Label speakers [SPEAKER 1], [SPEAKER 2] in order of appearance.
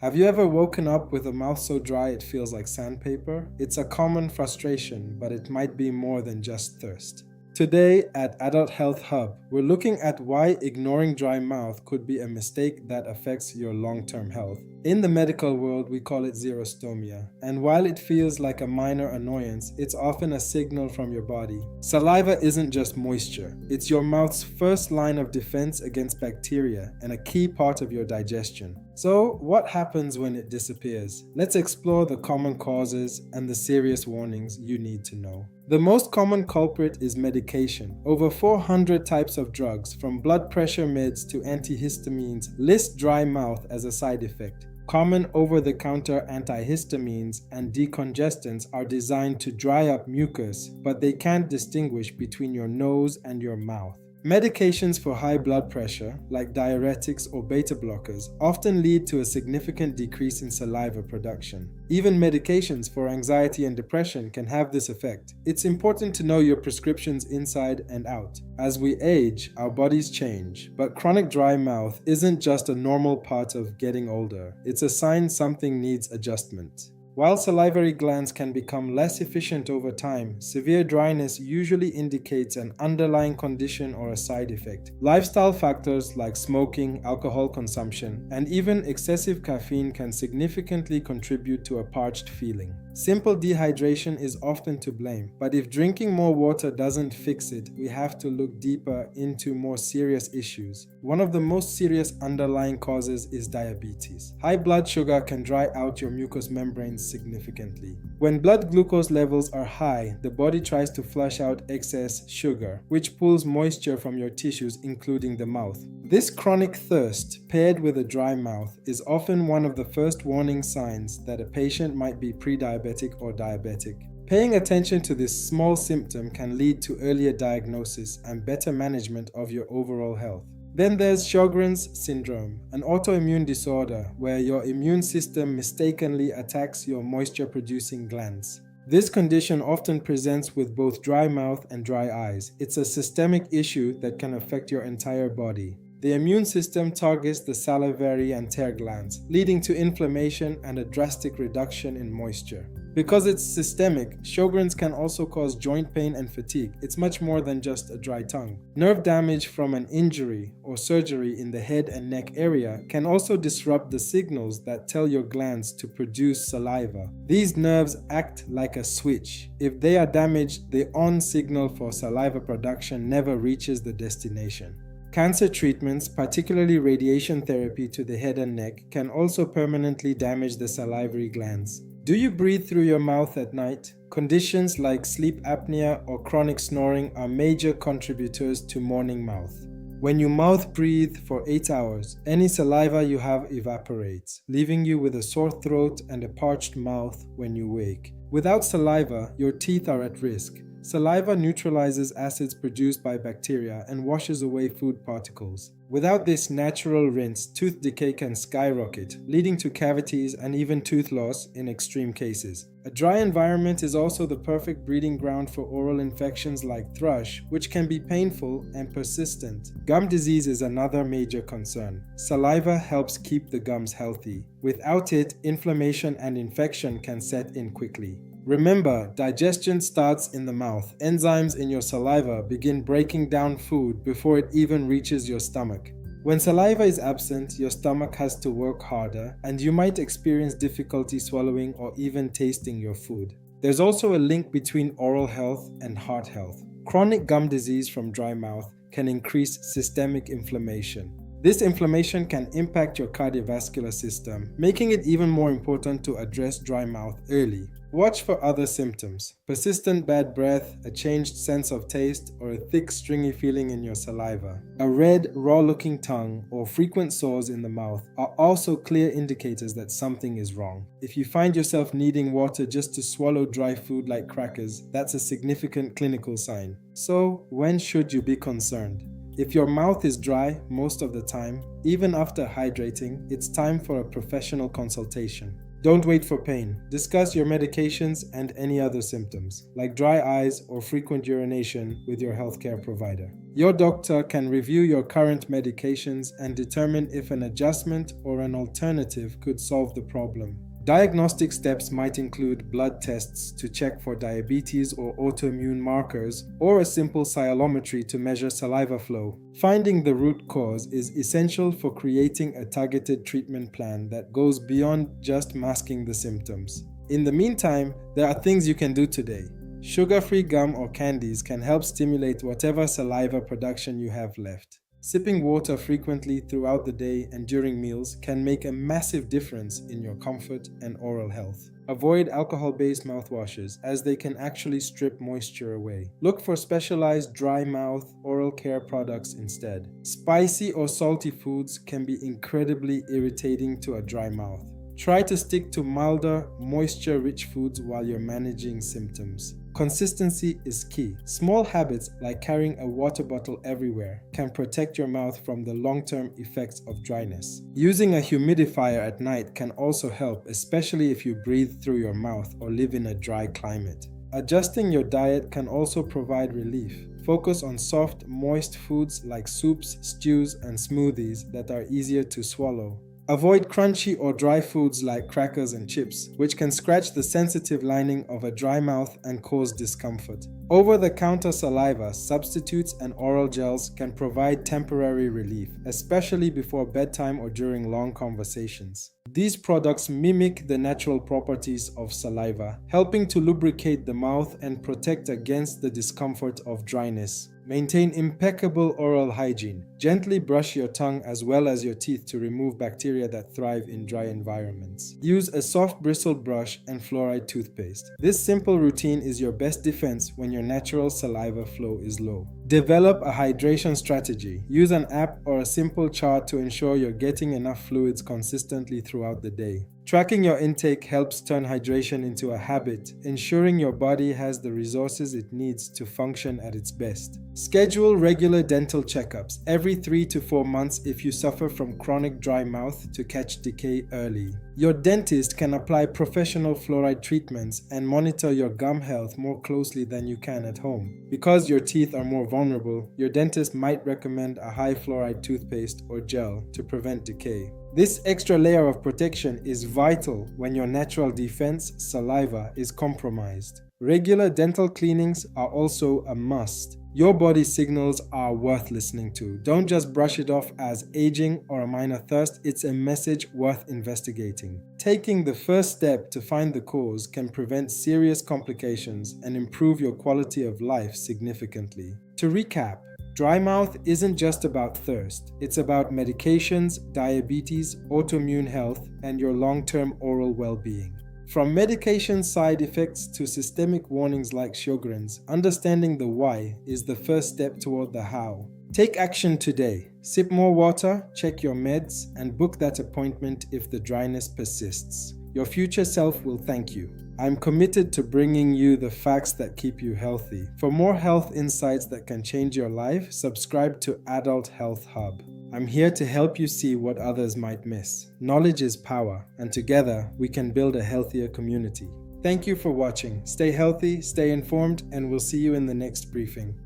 [SPEAKER 1] Have you ever woken up with a mouth so dry it feels like sandpaper? It's a common frustration, but it might be more than just thirst. Today at Adult Health Hub, we're looking at why ignoring dry mouth could be a mistake that affects your long-term health. In the medical world, we call it xerostomia, and while it feels like a minor annoyance, it's often a signal from your body. Saliva isn't just moisture, it's your mouth's first line of defense against bacteria and a key part of your digestion. So, what happens when it disappears? Let's explore the common causes and the serious warnings you need to know. The most common culprit is medication. Over 400 types of drugs, from blood pressure meds to antihistamines, list dry mouth as a side effect. Common over-the-counter antihistamines and decongestants are designed to dry up mucus, but they can't distinguish between your nose and your mouth. Medications for high blood pressure, like diuretics or beta blockers, often lead to a significant decrease in saliva production. Even medications for anxiety and depression can have this effect. It's important to know your prescriptions inside and out. As we age, our bodies change, but chronic dry mouth isn't just a normal part of getting older. It's a sign something needs adjustment. While salivary glands can become less efficient over time, severe dryness usually indicates an underlying condition or a side effect. Lifestyle factors like smoking, alcohol consumption, and even excessive caffeine can significantly contribute to a parched feeling. Simple dehydration is often to blame, but if drinking more water doesn't fix it, we have to look deeper into more serious issues. One of the most serious underlying causes is diabetes. High blood sugar can dry out your mucous membranes significantly. When blood glucose levels are high, the body tries to flush out excess sugar, which pulls moisture from your tissues, including the mouth. This chronic thirst, paired with a dry mouth, is often one of the first warning signs that a patient might be pre-diabetic or diabetic. Paying attention to this small symptom can lead to earlier diagnosis and better management of your overall health. Then there's Sjogren's syndrome, an autoimmune disorder where your immune system mistakenly attacks your moisture-producing glands. This condition often presents with both dry mouth and dry eyes. It's a systemic issue that can affect your entire body. The immune system targets the salivary and tear glands, leading to inflammation and a drastic reduction in moisture. Because it's systemic, Sjogren's can also cause joint pain and fatigue. It's much more than just a dry tongue. Nerve damage from an injury or surgery in the head and neck area can also disrupt the signals that tell your glands to produce saliva. These nerves act like a switch. If they are damaged, the on signal for saliva production never reaches the destination. Cancer treatments, particularly radiation therapy to the head and neck, can also permanently damage the salivary glands. Do you breathe through your mouth at night? Conditions like sleep apnea or chronic snoring are major contributors to morning mouth. When you mouth breathe for 8 hours, any saliva you have evaporates, leaving you with a sore throat and a parched mouth when you wake. Without saliva, your teeth are at risk. Saliva neutralizes acids produced by bacteria and washes away food particles. Without this natural rinse, tooth decay can skyrocket, leading to cavities and even tooth loss in extreme cases. A dry environment is also the perfect breeding ground for oral infections like thrush, which can be painful and persistent. Gum disease is another major concern. Saliva helps keep the gums healthy. Without it, inflammation and infection can set in quickly. Remember, digestion starts in the mouth. Enzymes in your saliva begin breaking down food before it even reaches your stomach. When saliva is absent, your stomach has to work harder, and you might experience difficulty swallowing or even tasting your food. There's also a link between oral health and heart health. Chronic gum disease from dry mouth can increase systemic inflammation. This inflammation can impact your cardiovascular system, making it even more important to address dry mouth early. Watch for other symptoms: persistent bad breath, a changed sense of taste, or a thick, stringy feeling in your saliva. A red, raw-looking tongue or frequent sores in the mouth are also clear indicators that something is wrong. If you find yourself needing water just to swallow dry food like crackers, that's a significant clinical sign. So, when should you be concerned? If your mouth is dry most of the time, even after hydrating, it's time for a professional consultation. Don't wait for pain. Discuss your medications and any other symptoms, like dry eyes or frequent urination, with your healthcare provider. Your doctor can review your current medications and determine if an adjustment or an alternative could solve the problem. Diagnostic steps might include blood tests to check for diabetes or autoimmune markers, or a simple salilometry to measure saliva flow. Finding the root cause is essential for creating a targeted treatment plan that goes beyond just masking the symptoms. In the meantime, there are things you can do today. Sugar-free gum or candies can help stimulate whatever saliva production you have left. Sipping water frequently throughout the day and during meals can make a massive difference in your comfort and oral health. Avoid alcohol-based mouthwashes, as they can actually strip moisture away. Look for specialized dry mouth oral care products instead. Spicy or salty foods can be incredibly irritating to a dry mouth. Try to stick to milder, moisture-rich foods while you're managing symptoms. Consistency is key. Small habits like carrying a water bottle everywhere can protect your mouth from the long-term effects of dryness. Using a humidifier at night can also help, especially if you breathe through your mouth or live in a dry climate. Adjusting your diet can also provide relief. Focus on soft, moist foods like soups, stews, and smoothies that are easier to swallow. Avoid crunchy or dry foods like crackers and chips, which can scratch the sensitive lining of a dry mouth and cause discomfort. Over-the-counter saliva, substitutes, and oral gels can provide temporary relief, especially before bedtime or during long conversations. These products mimic the natural properties of saliva, helping to lubricate the mouth and protect against the discomfort of dryness. Maintain impeccable oral hygiene. Gently brush your tongue as well as your teeth to remove bacteria that thrive in dry environments. Use a soft bristled brush and fluoride toothpaste. This simple routine is your best defense when your natural saliva flow is low. Develop a hydration strategy. Use an app or a simple chart to ensure you're getting enough fluids consistently throughout the day. Tracking your intake helps turn hydration into a habit, ensuring your body has the resources it needs to function at its best. Schedule regular dental checkups every 3 to 4 months if you suffer from chronic dry mouth to catch decay early. Your dentist can apply professional fluoride treatments and monitor your gum health more closely than you can at home. Because your teeth are more vulnerable, your dentist might recommend a high fluoride toothpaste or gel to prevent decay. This extra layer of protection is vital when your natural defense, saliva, is compromised. Regular dental cleanings are also a must. Your body signals are worth listening to. Don't just brush it off as aging or a minor thirst, it's a message worth investigating. Taking the first step to find the cause can prevent serious complications and improve your quality of life significantly. To recap, dry mouth isn't just about thirst. It's about medications, diabetes, autoimmune health, and your long-term oral well-being. From medication side effects to systemic warnings like Sjogren's, understanding the why is the first step toward the how. Take action today. Sip more water, check your meds, and book that appointment if the dryness persists. Your future self will thank you. I'm committed to bringing you the facts that keep you healthy. For more health insights that can change your life, subscribe to Adult Health Hub. I'm here to help you see what others might miss. Knowledge is power, and together we can build a healthier community. Thank you for watching. Stay healthy, stay informed, and we'll see you in the next briefing.